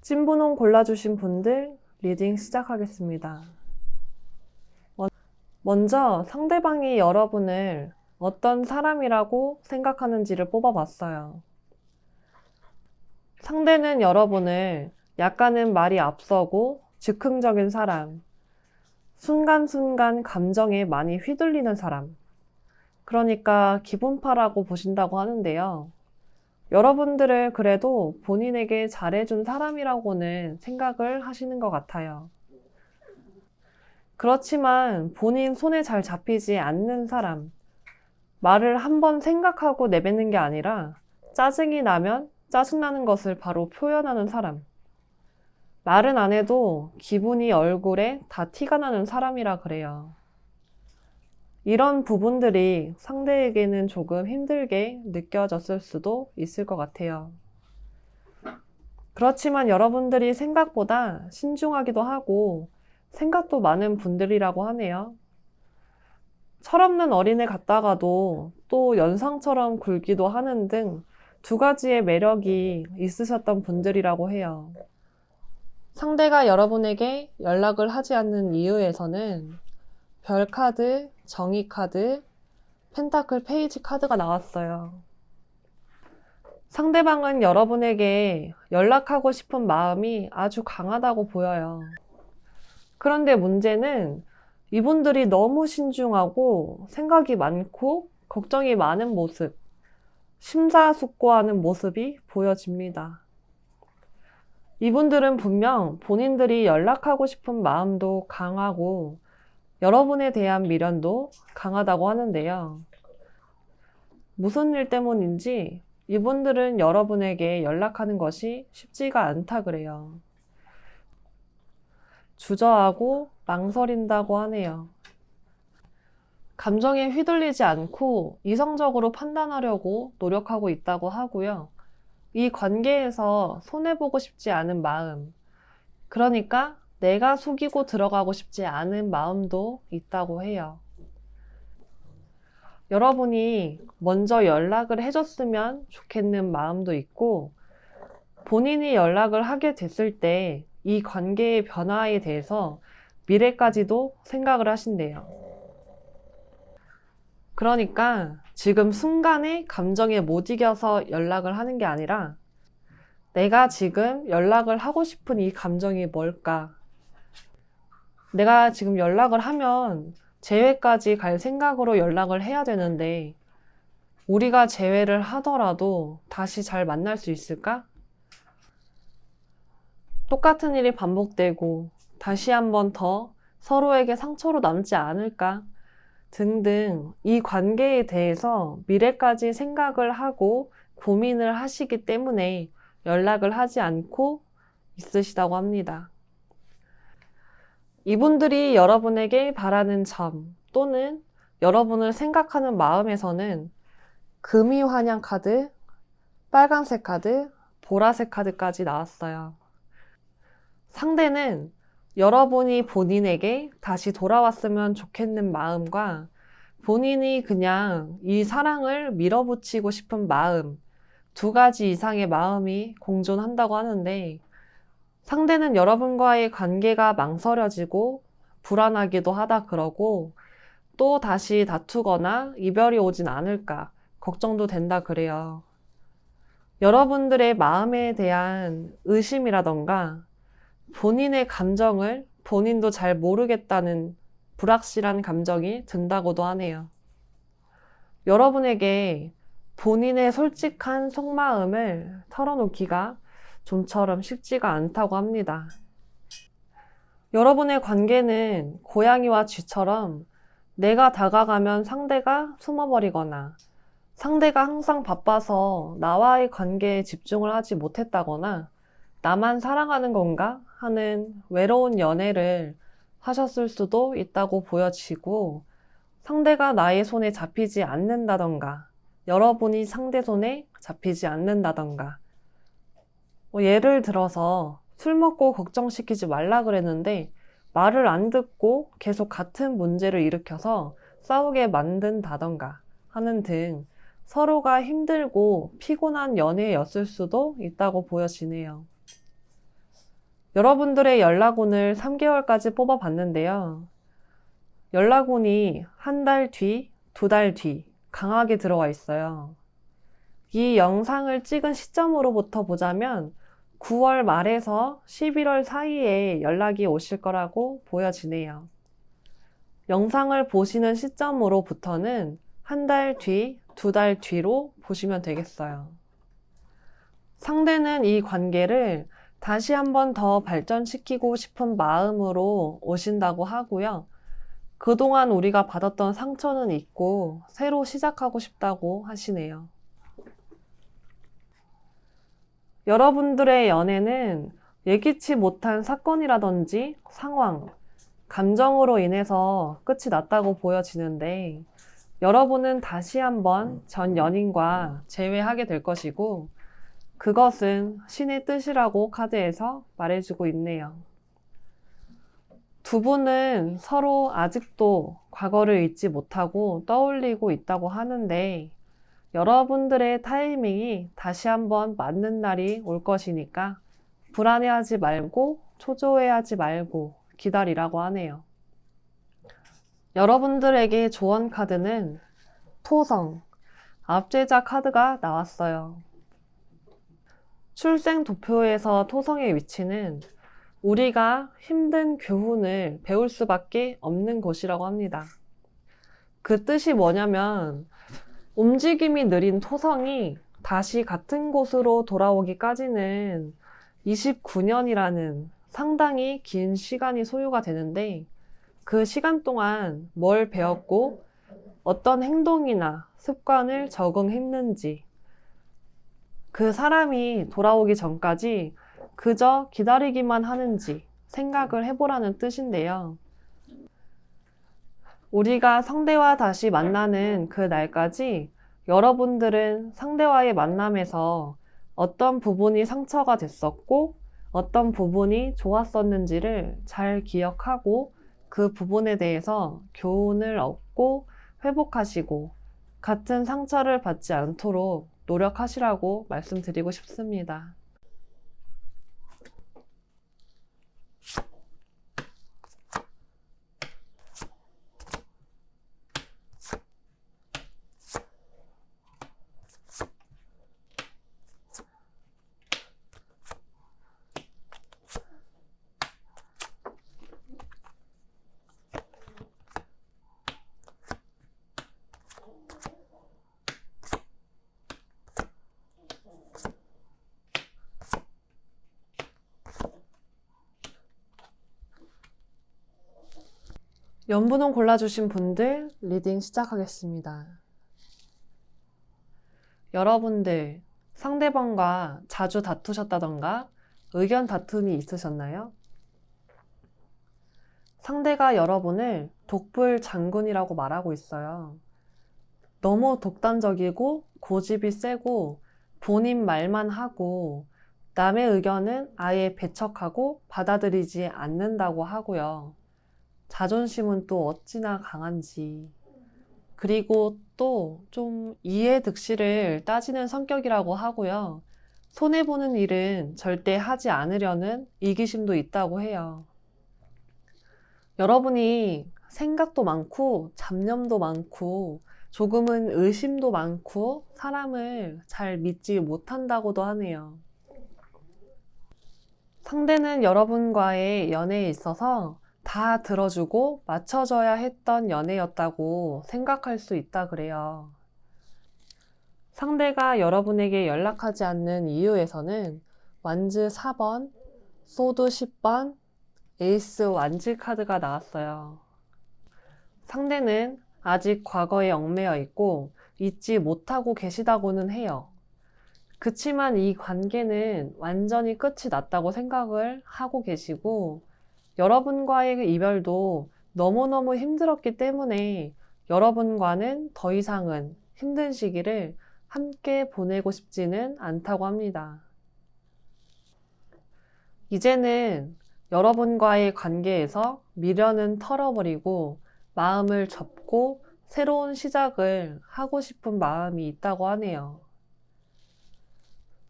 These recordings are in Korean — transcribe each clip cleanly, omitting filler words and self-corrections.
찐분홍 골라주신 분들 리딩 시작하겠습니다. 먼저 상대방이 여러분을 어떤 사람이라고 생각하는지를 뽑아봤어요. 상대는 여러분을 약간은 말이 앞서고 즉흥적인 사람, 순간순간 감정에 많이 휘둘리는 사람, 그러니까 기분파라고 보신다고 하는데요. 여러분들을 그래도 본인에게 잘해준 사람이라고는 생각을 하시는 것 같아요. 그렇지만 본인 손에 잘 잡히지 않는 사람, 말을 한번 생각하고 내뱉는 게 아니라 짜증이 나면 짜증나는 것을 바로 표현하는 사람, 말은 안 해도 기분이 얼굴에 다 티가 나는 사람이라 그래요. 이런 부분들이 상대에게는 조금 힘들게 느껴졌을 수도 있을 것 같아요. 그렇지만 여러분들이 생각보다 신중하기도 하고 생각도 많은 분들이라고 하네요. 철없는 어린애 같다가도 또 연상처럼 굴기도 하는 등 두 가지의 매력이 있으셨던 분들이라고 해요. 상대가 여러분에게 연락을 하지 않는 이유에서는 별 카드, 정의 카드, 펜타클 페이지 카드가 나왔어요. 상대방은 여러분에게 연락하고 싶은 마음이 아주 강하다고 보여요. 그런데 문제는 이분들이 너무 신중하고 생각이 많고 걱정이 많은 모습, 심사숙고하는 모습이 보여집니다. 이분들은 분명 본인들이 연락하고 싶은 마음도 강하고 여러분에 대한 미련도 강하다고 하는데요. 무슨 일 때문인지 이분들은 여러분에게 연락하는 것이 쉽지가 않다 그래요. 주저하고 망설인다고 하네요. 감정에 휘둘리지 않고 이성적으로 판단하려고 노력하고 있다고 하고요. 이 관계에서 손해보고 싶지 않은 마음, 그러니까 내가 속이고 들어가고 싶지 않은 마음도 있다고 해요. 여러분이 먼저 연락을 해줬으면 좋겠는 마음도 있고, 본인이 연락을 하게 됐을 때 이 관계의 변화에 대해서 미래까지도 생각을 하신대요. 그러니까 지금 순간에 감정에 못 이겨서 연락을 하는 게 아니라 내가 지금 연락을 하고 싶은 이 감정이 뭘까? 내가 지금 연락을 하면 재회까지 갈 생각으로 연락을 해야 되는데 우리가 재회를 하더라도 다시 잘 만날 수 있을까? 똑같은 일이 반복되고 다시 한 번 더 서로에게 상처로 남지 않을까? 등등 이 관계에 대해서 미래까지 생각을 하고 고민을 하시기 때문에 연락을 하지 않고 있으시다고 합니다. 이분들이 여러분에게 바라는 점 또는 여러분을 생각하는 마음에서는 금이 환영 카드, 빨간색 카드, 보라색 카드까지 나왔어요. 상대는 여러분이 본인에게 다시 돌아왔으면 좋겠는 마음과 본인이 그냥 이 사랑을 밀어붙이고 싶은 마음, 두 가지 이상의 마음이 공존한다고 하는데 상대는 여러분과의 관계가 망설여지고 불안하기도 하다 그러고 또 다시 다투거나 이별이 오진 않을까 걱정도 된다 그래요. 여러분들의 마음에 대한 의심이라던가 본인의 감정을 본인도 잘 모르겠다는 불확실한 감정이 든다고도 하네요. 여러분에게 본인의 솔직한 속마음을 털어놓기가 좀처럼 쉽지가 않다고 합니다. 여러분의 관계는 고양이와 쥐처럼 내가 다가가면 상대가 숨어버리거나 상대가 항상 바빠서 나와의 관계에 집중을 하지 못했다거나 나만 사랑하는 건가 하는 외로운 연애를 하셨을 수도 있다고 보여지고 상대가 나의 손에 잡히지 않는다던가 여러분이 상대 손에 잡히지 않는다던가 예를 들어서 술 먹고 걱정시키지 말라 그랬는데 말을 안 듣고 계속 같은 문제를 일으켜서 싸우게 만든다던가 하는 등 서로가 힘들고 피곤한 연애였을 수도 있다고 보여지네요. 여러분들의 연락운을 3개월까지 뽑아봤는데요. 연락운이 한 달 뒤, 2달 뒤 강하게 들어와 있어요. 이 영상을 찍은 시점으로부터 보자면 9월 말에서 11월 사이에 연락이 오실 거라고 보여지네요. 영상을 보시는 시점으로부터는 한 달 뒤, 2달 뒤로 보시면 되겠어요. 상대는 이 관계를 다시 한 번 더 발전시키고 싶은 마음으로 오신다고 하고요. 그동안 우리가 받았던 상처는 있고 새로 시작하고 싶다고 하시네요. 여러분들의 연애는 예기치 못한 사건이라든지 상황, 감정으로 인해서 끝이 났다고 보여지는데 여러분은 다시 한번 전 연인과 재회하게 될 것이고 그것은 신의 뜻이라고 카드에서 말해주고 있네요. 두 분은 서로 아직도 과거를 잊지 못하고 떠올리고 있다고 하는데 여러분들의 타이밍이 다시 한번 맞는 날이 올 것이니까 불안해하지 말고 초조해하지 말고 기다리라고 하네요. 여러분들에게 조언 카드는 토성, 압제자 카드가 나왔어요. 출생 도표에서 토성의 위치는 우리가 힘든 교훈을 배울 수밖에 없는 곳이라고 합니다. 그 뜻이 뭐냐면 움직임이 느린 토성이 다시 같은 곳으로 돌아오기까지는 29년이라는 상당히 긴 시간이 소요가 되는데 그 시간 동안 뭘 배웠고 어떤 행동이나 습관을 적응했는지 그 사람이 돌아오기 전까지 그저 기다리기만 하는지 생각을 해보라는 뜻인데요. 우리가 상대와 다시 만나는 그 날까지 여러분들은 상대와의 만남에서 어떤 부분이 상처가 됐었고 어떤 부분이 좋았었는지를 잘 기억하고 그 부분에 대해서 교훈을 얻고 회복하시고 같은 상처를 받지 않도록 노력하시라고 말씀드리고 싶습니다. 연분홍 골라주신 분들 리딩 시작하겠습니다. 여러분들 상대방과 자주 다투셨다던가 의견 다툼이 있으셨나요? 상대가 여러분을 독불 장군이라고 말하고 있어요. 너무 독단적이고 고집이 세고 본인 말만 하고 남의 의견은 아예 배척하고 받아들이지 않는다고 하고요. 자존심은 또 어찌나 강한지. 그리고 또 좀 이해득실을 따지는 성격이라고 하고요. 손해보는 일은 절대 하지 않으려는 이기심도 있다고 해요. 여러분이 생각도 많고 잡념도 많고 조금은 의심도 많고 사람을 잘 믿지 못한다고도 하네요. 상대는 여러분과의 연애에 있어서 다 들어주고 맞춰줘야 했던 연애였다고 생각할 수 있다 그래요. 상대가 여러분에게 연락하지 않는 이유에서는 완즈 4번, 소드 10번, 에이스 완즈 카드가 나왔어요. 상대는 아직 과거에 얽매여 있고 잊지 못하고 계시다고는 해요. 그치만 이 관계는 완전히 끝이 났다고 생각을 하고 계시고 여러분과의 이별도 너무너무 힘들었기 때문에 여러분과는 더 이상은 힘든 시기를 함께 보내고 싶지는 않다고 합니다. 이제는 여러분과의 관계에서 미련은 털어버리고 마음을 접고 새로운 시작을 하고 싶은 마음이 있다고 하네요.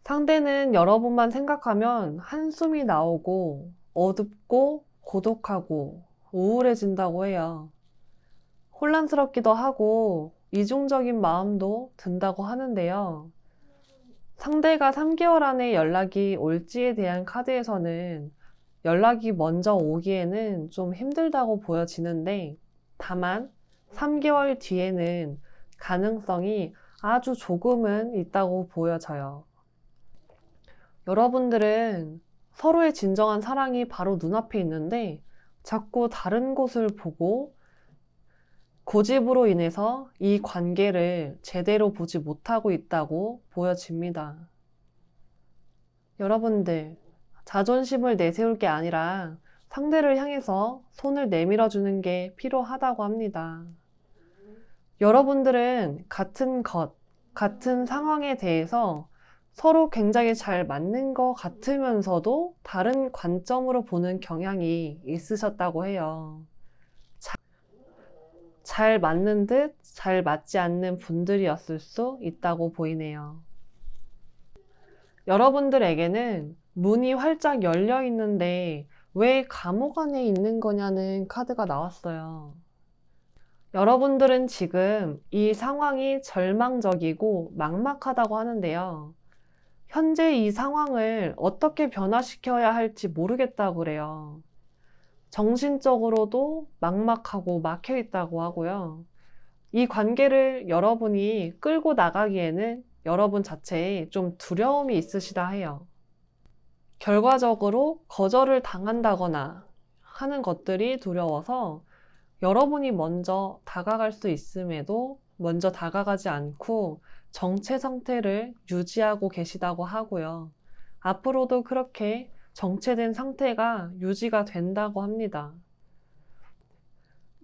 상대는 여러분만 생각하면 한숨이 나오고 어둡고 고독하고 우울해진다고 해요. 혼란스럽기도 하고 이중적인 마음도 든다고 하는데요. 상대가 3개월 안에 연락이 올지에 대한 카드에서는 연락이 먼저 오기에는 좀 힘들다고 보여지는데 다만 3개월 뒤에는 가능성이 아주 조금은 있다고 보여져요. 여러분들은 서로의 진정한 사랑이 바로 눈앞에 있는데 자꾸 다른 곳을 보고 고집으로 인해서 이 관계를 제대로 보지 못하고 있다고 보여집니다. 여러분들, 자존심을 내세울 게 아니라 상대를 향해서 손을 내밀어 주는 게 필요하다고 합니다. 여러분들은 같은 것, 같은 상황에 대해서 서로 굉장히 잘 맞는 것 같으면서도 다른 관점으로 보는 경향이 있으셨다고 해요. 잘 맞는 듯 잘 맞지 않는 분들이었을 수 있다고 보이네요. 여러분들에게는 문이 활짝 열려 있는데 왜 감옥 안에 있는 거냐는 카드가 나왔어요. 여러분들은 지금 이 상황이 절망적이고 막막하다고 하는데요. 현재 이 상황을 어떻게 변화시켜야 할지 모르겠다고 그래요. 정신적으로도 막막하고 막혀 있다고 하고요. 이 관계를 여러분이 끌고 나가기에는 여러분 자체에 좀 두려움이 있으시다 해요. 결과적으로 거절을 당한다거나 하는 것들이 두려워서 여러분이 먼저 다가갈 수 있음에도 먼저 다가가지 않고 정체 상태를 유지하고 계시다고 하고요. 앞으로도 그렇게 정체된 상태가 유지가 된다고 합니다.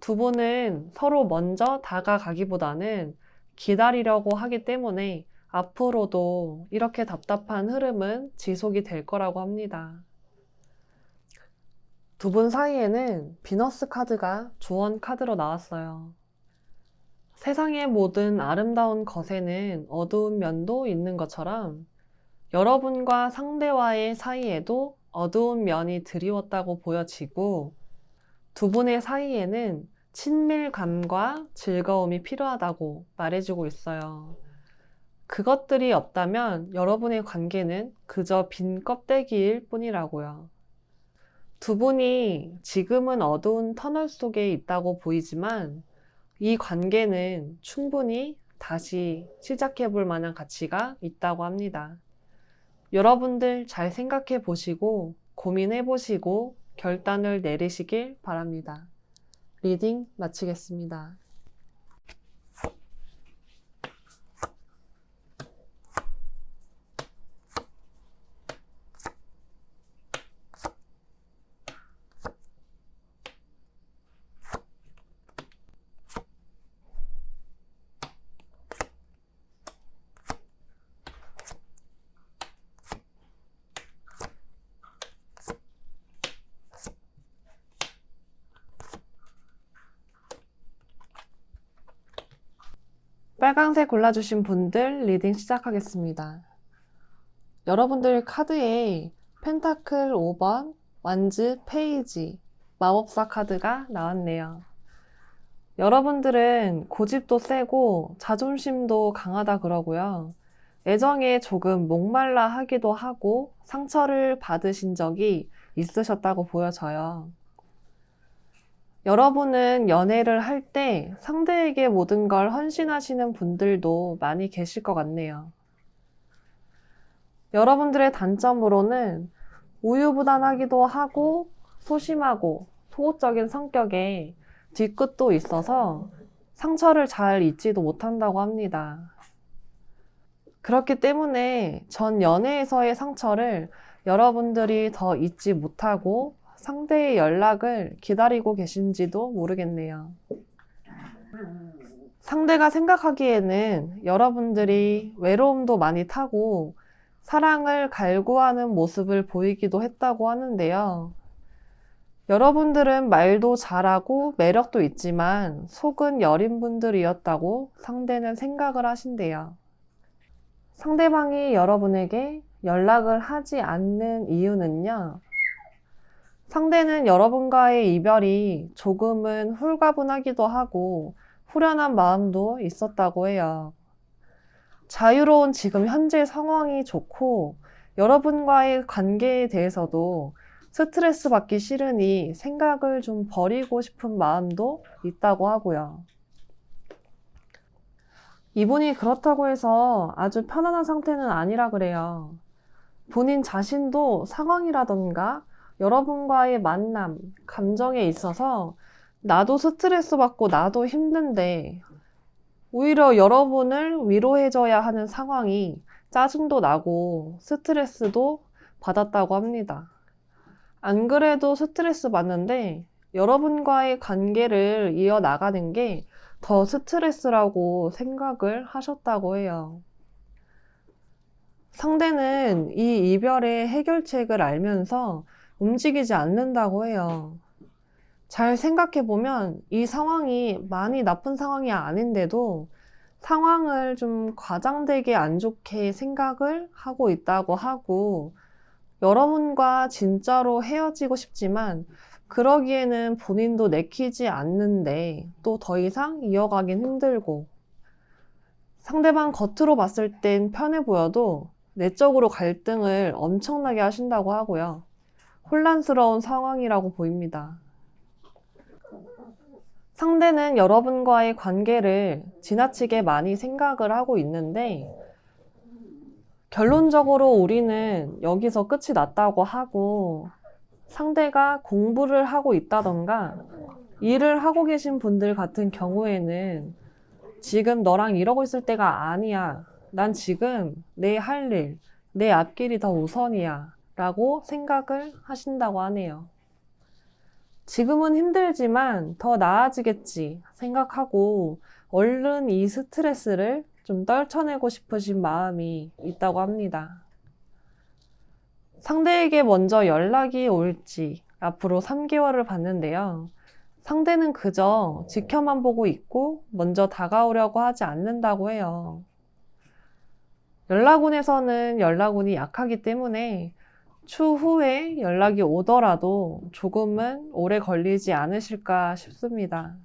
두 분은 서로 먼저 다가가기보다는 기다리려고 하기 때문에 앞으로도 이렇게 답답한 흐름은 지속이 될 거라고 합니다. 두 분 사이에는 비너스 카드가 조언 카드로 나왔어요. 세상의 모든 아름다운 것에는 어두운 면도 있는 것처럼 여러분과 상대와의 사이에도 어두운 면이 드리웠다고 보여지고 두 분의 사이에는 친밀감과 즐거움이 필요하다고 말해주고 있어요. 그것들이 없다면 여러분의 관계는 그저 빈 껍데기일 뿐이라고요. 두 분이 지금은 어두운 터널 속에 있다고 보이지만 이 관계는 충분히 다시 시작해 볼 만한 가치가 있다고 합니다. 여러분들 잘 생각해 보시고 고민해 보시고 결단을 내리시길 바랍니다. 리딩 마치겠습니다. 빨강색 골라주신 분들 리딩 시작하겠습니다. 여러분들 카드에 펜타클 5번, 완즈, 페이지, 마법사 카드가 나왔네요. 여러분들은 고집도 세고 자존심도 강하다 그러고요. 애정에 조금 목말라 하기도 하고 상처를 받으신 적이 있으셨다고 보여져요. 여러분은 연애를 할 때 상대에게 모든 걸 헌신하시는 분들도 많이 계실 것 같네요. 여러분들의 단점으로는 우유부단하기도 하고 소심하고 소극적인 성격에 뒤끝도 있어서 상처를 잘 잊지도 못한다고 합니다. 그렇기 때문에 전 연애에서의 상처를 여러분들이 더 잊지 못하고 상대의 연락을 기다리고 계신지도 모르겠네요. 상대가 생각하기에는 여러분들이 외로움도 많이 타고 사랑을 갈구하는 모습을 보이기도 했다고 하는데요. 여러분들은 말도 잘하고 매력도 있지만 속은 여린 분들이었다고 상대는 생각을 하신대요. 상대방이 여러분에게 연락을 하지 않는 이유는요. 상대는 여러분과의 이별이 조금은 홀가분하기도 하고 후련한 마음도 있었다고 해요. 자유로운 지금 현재 상황이 좋고 여러분과의 관계에 대해서도 스트레스 받기 싫으니 생각을 좀 버리고 싶은 마음도 있다고 하고요. 이분이 그렇다고 해서 아주 편안한 상태는 아니라 그래요. 본인 자신도 상황이라던가 여러분과의 만남, 감정에 있어서 나도 스트레스 받고 나도 힘든데 오히려 여러분을 위로해줘야 하는 상황이 짜증도 나고 스트레스도 받았다고 합니다. 안 그래도 스트레스 받는데 여러분과의 관계를 이어나가는 게 더 스트레스라고 생각을 하셨다고 해요. 상대는 이 이별의 해결책을 알면서 움직이지 않는다고 해요. 잘 생각해보면 이 상황이 많이 나쁜 상황이 아닌데도 상황을 좀 과장되게 안 좋게 생각을 하고 있다고 하고, 여러분과 진짜로 헤어지고 싶지만 그러기에는 본인도 내키지 않는데 또 더 이상 이어가긴 힘들고, 상대방 겉으로 봤을 땐 편해 보여도 내적으로 갈등을 엄청나게 하신다고 하고요. 혼란스러운 상황이라고 보입니다. 상대는 여러분과의 관계를 지나치게 많이 생각을 하고 있는데, 결론적으로 우리는 여기서 끝이 났다고 하고, 상대가 공부를 하고 있다던가 일을 하고 계신 분들 같은 경우에는 지금 너랑 이러고 있을 때가 아니야. 난 지금 내 할 일, 내 앞길이 더 우선이야. 라고 생각을 하신다고 하네요. 지금은 힘들지만 더 나아지겠지 생각하고 얼른 이 스트레스를 좀 떨쳐내고 싶으신 마음이 있다고 합니다. 상대에게 먼저 연락이 올지 앞으로 3개월을 봤는데요. 상대는 그저 지켜만 보고 있고 먼저 다가오려고 하지 않는다고 해요. 연락운에서는 연락운이 약하기 때문에 추후에 연락이 오더라도 조금은 오래 걸리지 않으실까 싶습니다.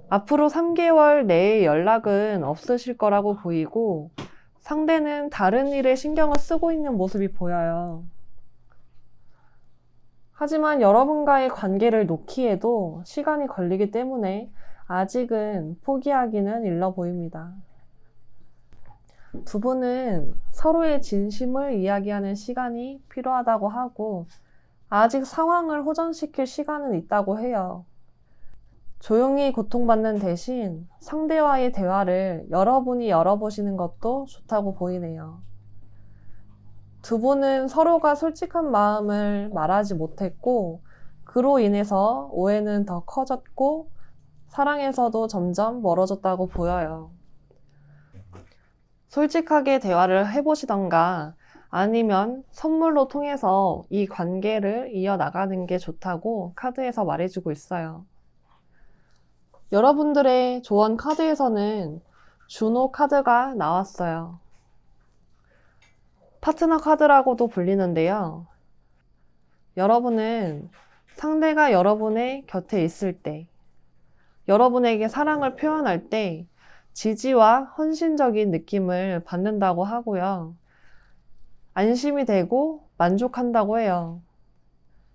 앞으로 3개월 내에 연락은 없으실 거라고 보이고, 상대는 다른 일에 신경을 쓰고 있는 모습이 보여요. 하지만 여러분과의 관계를 놓기에도 시간이 걸리기 때문에 아직은 포기하기는 일러 보입니다. 두 분은 서로의 진심을 이야기하는 시간이 필요하다고 하고, 아직 상황을 호전시킬 시간은 있다고 해요. 조용히 고통받는 대신 상대와의 대화를 여러분이 열어보시는 것도 좋다고 보이네요. 두 분은 서로가 솔직한 마음을 말하지 못했고, 그로 인해서 오해는 더 커졌고, 사랑에서도 점점 멀어졌다고 보여요. 솔직하게 대화를 해보시던가 아니면 선물로 통해서 이 관계를 이어나가는 게 좋다고 카드에서 말해주고 있어요. 여러분들의 조언 카드에서는 준호 카드가 나왔어요. 파트너 카드라고도 불리는데요. 여러분은 상대가 여러분의 곁에 있을 때, 여러분에게 사랑을 표현할 때 지지와 헌신적인 느낌을 받는다고 하고요. 안심이 되고 만족한다고 해요.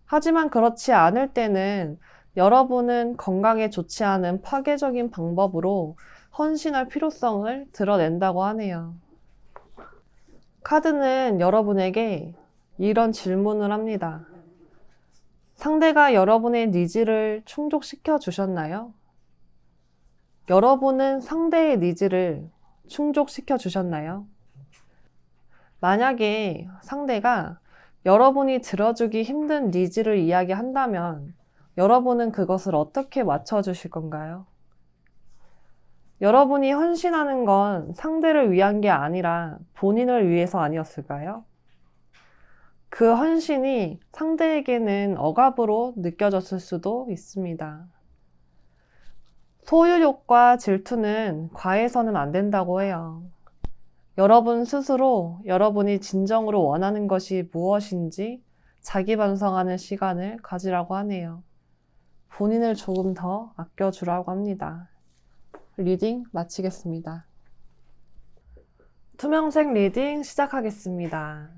하지만 그렇지 않을 때는 여러분은 건강에 좋지 않은 파괴적인 방법으로 헌신할 필요성을 드러낸다고 하네요. 카드는 여러분에게 이런 질문을 합니다. 상대가 여러분의 니즈를 충족시켜 주셨나요? 여러분은 상대의 니즈를 충족시켜 주셨나요? 만약에 상대가 여러분이 들어주기 힘든 니즈를 이야기한다면 여러분은 그것을 어떻게 맞춰주실 건가요? 여러분이 헌신하는 건 상대를 위한 게 아니라 본인을 위해서 아니었을까요? 그 헌신이 상대에게는 억압으로 느껴졌을 수도 있습니다. 소유욕과 질투는 과해서는 안 된다고 해요. 여러분 스스로 여러분이 진정으로 원하는 것이 무엇인지 자기 반성하는 시간을 가지라고 하네요. 본인을 조금 더 아껴주라고 합니다. 리딩 마치겠습니다. 투명색 리딩 시작하겠습니다.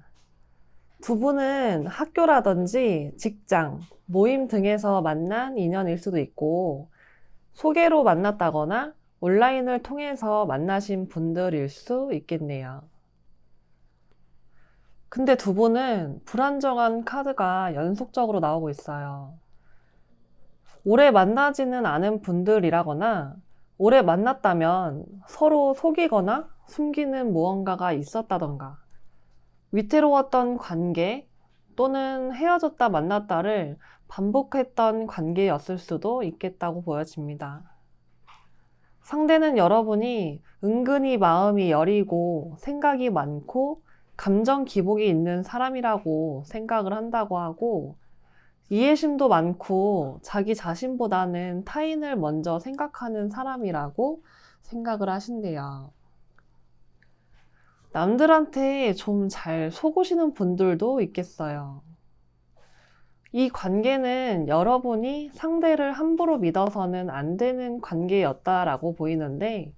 두 분은 학교라든지 직장, 모임 등에서 만난 인연일 수도 있고, 소개로 만났다거나 온라인을 통해서 만나신 분들일 수 있겠네요. 근데 두 분은 불안정한 카드가 연속적으로 나오고 있어요. 오래 만나지는 않은 분들이라거나 오래 만났다면 서로 속이거나 숨기는 무언가가 있었다던가, 위태로웠던 관계 또는 헤어졌다 만났다를 반복했던 관계였을 수도 있겠다고 보여집니다. 상대는 여러분이 은근히 마음이 여리고 생각이 많고 감정 기복이 있는 사람이라고 생각을 한다고 하고, 이해심도 많고 자기 자신보다는 타인을 먼저 생각하는 사람이라고 생각을 하신대요. 남들한테 좀 잘 속으시는 분들도 있겠어요. 이 관계는 여러분이 상대를 함부로 믿어서는 안 되는 관계였다라고 보이는데,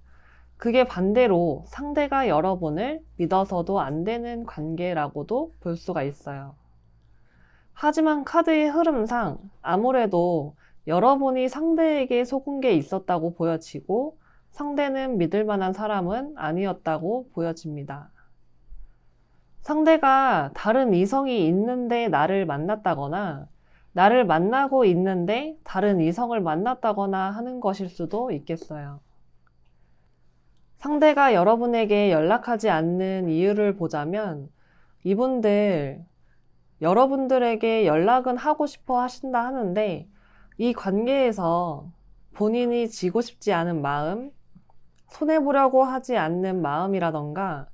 그게 반대로 상대가 여러분을 믿어서도 안 되는 관계라고도 볼 수가 있어요. 하지만 카드의 흐름상 아무래도 여러분이 상대에게 속은 게 있었다고 보여지고, 상대는 믿을 만한 사람은 아니었다고 보여집니다. 상대가 다른 이성이 있는데 나를 만났다거나, 나를 만나고 있는데 다른 이성을 만났다거나 하는 것일 수도 있겠어요. 상대가 여러분에게 연락하지 않는 이유를 보자면, 이분들 여러분들에게 연락은 하고 싶어 하신다 하는데, 이 관계에서 본인이 지고 싶지 않은 마음, 손해보려고 하지 않는 마음이라던가,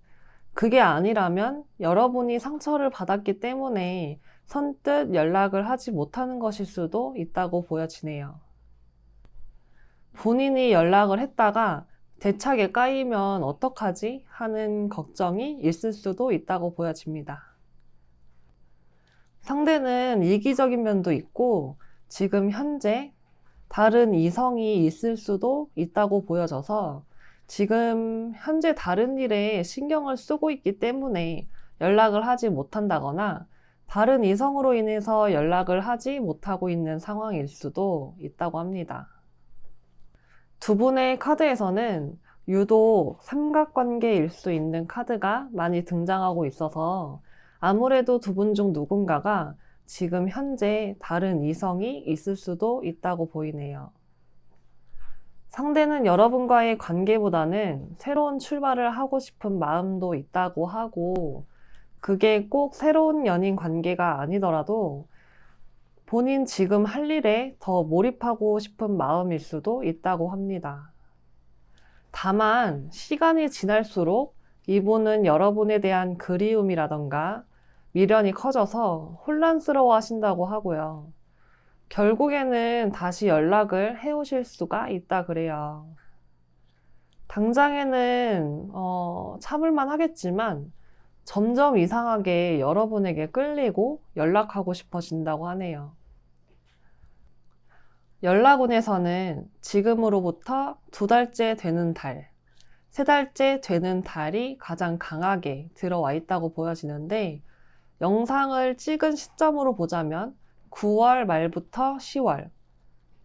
그게 아니라면 여러분이 상처를 받았기 때문에 선뜻 연락을 하지 못하는 것일 수도 있다고 보여지네요. 본인이 연락을 했다가 대차게 까이면 어떡하지? 하는 걱정이 있을 수도 있다고 보여집니다. 상대는 이기적인 면도 있고 지금 현재 다른 이성이 있을 수도 있다고 보여져서 지금 현재 다른 일에 신경을 쓰고 있기 때문에 연락을 하지 못한다거나 다른 이성으로 인해서 연락을 하지 못하고 있는 상황일 수도 있다고 합니다. 두 분의 카드에서는 유독 삼각관계일 수 있는 카드가 많이 등장하고 있어서 아무래도 두 분 중 누군가가 지금 현재 다른 이성이 있을 수도 있다고 보이네요. 상대는 여러분과의 관계보다는 새로운 출발을 하고 싶은 마음도 있다고 하고, 그게 꼭 새로운 연인 관계가 아니더라도 본인 지금 할 일에 더 몰입하고 싶은 마음일 수도 있다고 합니다. 다만 시간이 지날수록 이분은 여러분에 대한 그리움이라던가 미련이 커져서 혼란스러워 하신다고 하고요. 결국에는 다시 연락을 해오실 수가 있다 그래요. 당장에는 참을만 하겠지만 점점 이상하게 여러분에게 끌리고 연락하고 싶어진다고 하네요. 연락운에서는 지금으로부터 2달째 되는 달, 3달째 되는 달이 가장 강하게 들어와 있다고 보여지는데, 영상을 찍은 시점으로 보자면 9월 말부터 10월,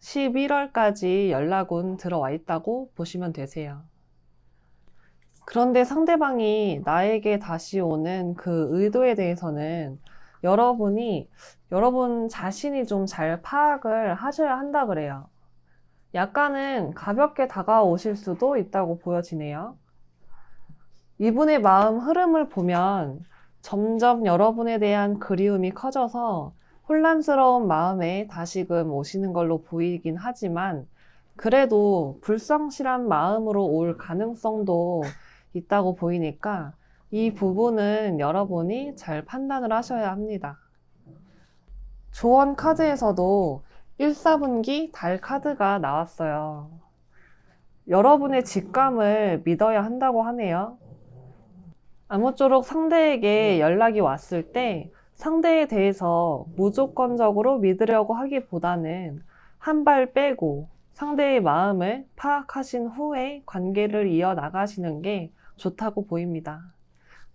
11월까지 연락운 들어와 있다고 보시면 되세요. 그런데 상대방이 나에게 다시 오는 그 의도에 대해서는 여러분 자신이 좀 잘 파악을 하셔야 한다 그래요. 약간은 가볍게 다가오실 수도 있다고 보여지네요. 이분의 마음 흐름을 보면 점점 여러분에 대한 그리움이 커져서 혼란스러운 마음에 다시금 오시는 걸로 보이긴 하지만, 그래도 불성실한 마음으로 올 가능성도 있다고 보이니까 이 부분은 여러분이 잘 판단을 하셔야 합니다. 조언 카드에서도 1, 4분기 달 카드가 나왔어요. 여러분의 직감을 믿어야 한다고 하네요. 아무쪼록 상대에게 연락이 왔을 때 상대에 대해서 무조건적으로 믿으려고 하기보다는 한 발 빼고 상대의 마음을 파악하신 후에 관계를 이어나가시는 게 좋다고 보입니다.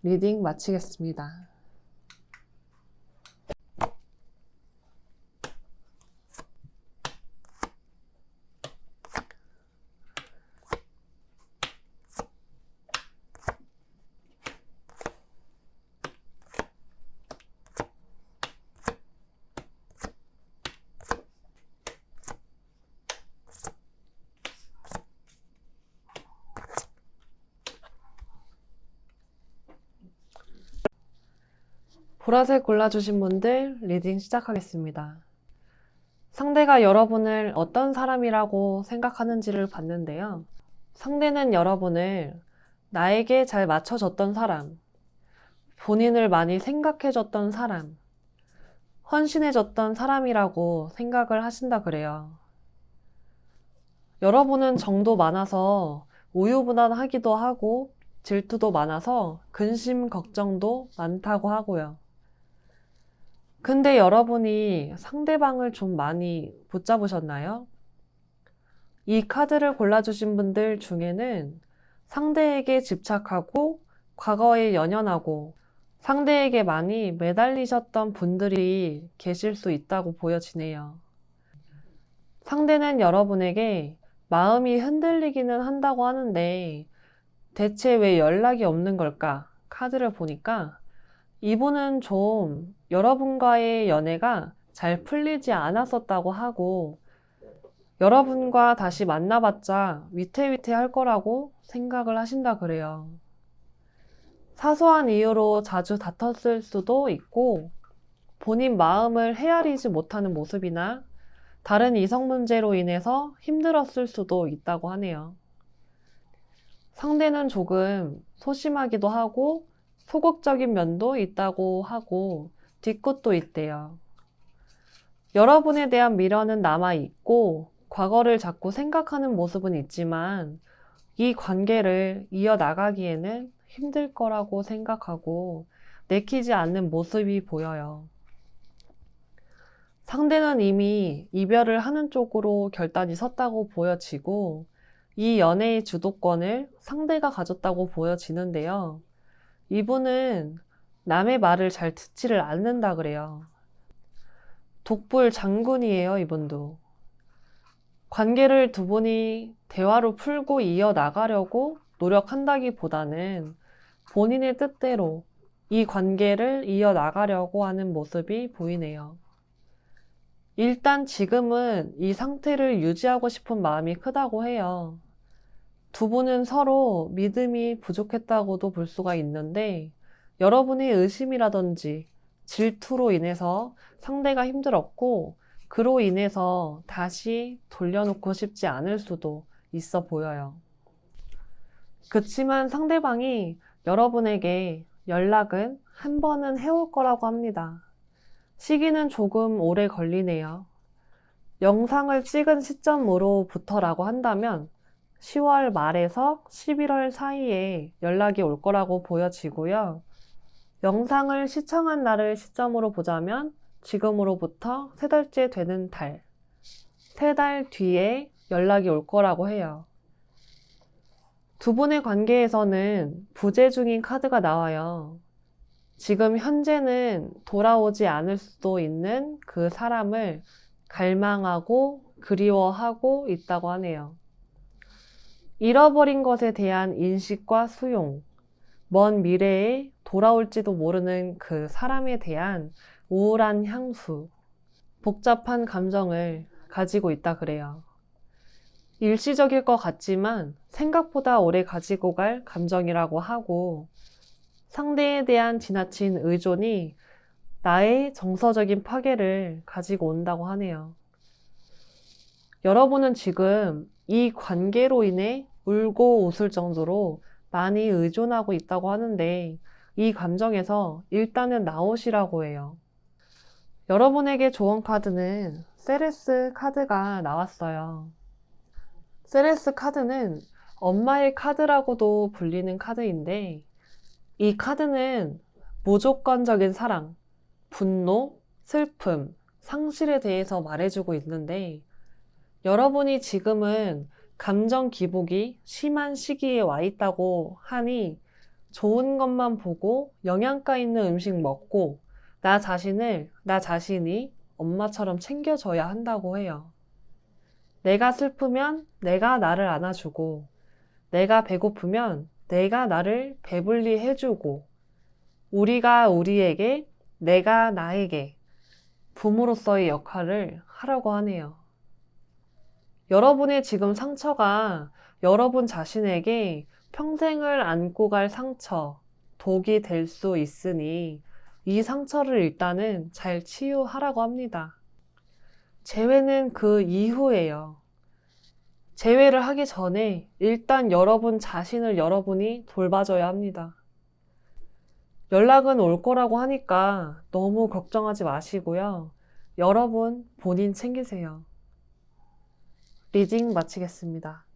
리딩 마치겠습니다. 보라색 골라주신 분들 리딩 시작하겠습니다. 상대가 여러분을 어떤 사람이라고 생각하는지를 봤는데요. 상대는 여러분을 나에게 잘 맞춰줬던 사람, 본인을 많이 생각해줬던 사람, 헌신해줬던 사람이라고 생각을 하신다 그래요. 여러분은 정도 많아서 우유부단하기도 하고 질투도 많아서 근심 걱정도 많다고 하고요. 근데 여러분이 상대방을 좀 많이 붙잡으셨나요? 이 카드를 골라주신 분들 중에는 상대에게 집착하고 과거에 연연하고 상대에게 많이 매달리셨던 분들이 계실 수 있다고 보여지네요. 상대는 여러분에게 마음이 흔들리기는 한다고 하는데 대체 왜 연락이 없는 걸까? 카드를 보니까 이분은 좀 여러분과의 연애가 잘 풀리지 않았었다고 하고 여러분과 다시 만나봤자 위태위태할 거라고 생각을 하신다 그래요. 사소한 이유로 자주 다퉜을 수도 있고 본인 마음을 헤아리지 못하는 모습이나 다른 이성 문제로 인해서 힘들었을 수도 있다고 하네요. 상대는 조금 소심하기도 하고 소극적인 면도 있다고 하고 뒤끝도 있대요. 여러분에 대한 미련은 남아있고 과거를 자꾸 생각하는 모습은 있지만 이 관계를 이어나가기에는 힘들 거라고 생각하고 내키지 않는 모습이 보여요. 상대는 이미 이별을 하는 쪽으로 결단이 섰다고 보여지고 이 연애의 주도권을 상대가 가졌다고 보여지는데요. 이분은 남의 말을 잘 듣지를 않는다 그래요. 독불 장군이에요, 이분도. 관계를 두 분이 대화로 풀고 이어나가려고 노력한다기보다는 본인의 뜻대로 이 관계를 이어나가려고 하는 모습이 보이네요. 일단 지금은 이 상태를 유지하고 싶은 마음이 크다고 해요. 두 분은 서로 믿음이 부족했다고도 볼 수가 있는데 여러분의 의심이라든지 질투로 인해서 상대가 힘들었고 그로 인해서 다시 돌려놓고 싶지 않을 수도 있어 보여요. 그치만 상대방이 여러분에게 연락은 한 번은 해올 거라고 합니다. 시기는 조금 오래 걸리네요. 영상을 찍은 시점으로부터라고 한다면 10월 말에서 11월 사이에 연락이 올 거라고 보여지고요. 영상을 시청한 날을 시점으로 보자면 지금으로부터 3달째 되는 달, 3달 뒤에 연락이 올 거라고 해요. 두 분의 관계에서는 부재 중인 카드가 나와요. 지금 현재는 돌아오지 않을 수도 있는 그 사람을 갈망하고 그리워하고 있다고 하네요. 잃어버린 것에 대한 인식과 수용, 먼 미래에 돌아올지도 모르는 그 사람에 대한 우울한 향수, 복잡한 감정을 가지고 있다 그래요. 일시적일 것 같지만 생각보다 오래 가지고 갈 감정이라고 하고 상대에 대한 지나친 의존이 나의 정서적인 파괴를 가지고 온다고 하네요. 여러분은 지금 이 관계로 인해 울고 웃을 정도로 많이 의존하고 있다고 하는데 이 감정에서 일단은 나오시라고 해요. 여러분에게 좋은 카드는 세레스 카드가 나왔어요. 세레스 카드는 엄마의 카드라고도 불리는 카드인데 이 카드는 무조건적인 사랑, 분노, 슬픔, 상실에 대해서 말해주고 있는데 여러분이 지금은 감정 기복이 심한 시기에 와 있다고 하니 좋은 것만 보고 영양가 있는 음식 먹고 나 자신이 엄마처럼 챙겨줘야 한다고 해요. 내가 슬프면 내가 나를 안아주고 내가 배고프면 내가 나를 배불리 해주고 우리가 우리에게 내가 나에게 부모로서의 역할을 하라고 하네요. 여러분의 지금 상처가 여러분 자신에게 평생을 안고 갈 상처, 독이 될 수 있으니 이 상처를 일단은 잘 치유하라고 합니다. 재회는 그 이후예요. 재회를 하기 전에 일단 여러분 자신을 여러분이 돌봐줘야 합니다. 연락은 올 거라고 하니까 너무 걱정하지 마시고요. 여러분 본인 챙기세요. 리딩 마치겠습니다.